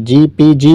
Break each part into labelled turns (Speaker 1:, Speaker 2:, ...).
Speaker 1: GPG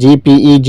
Speaker 1: GPEG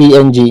Speaker 1: PNG,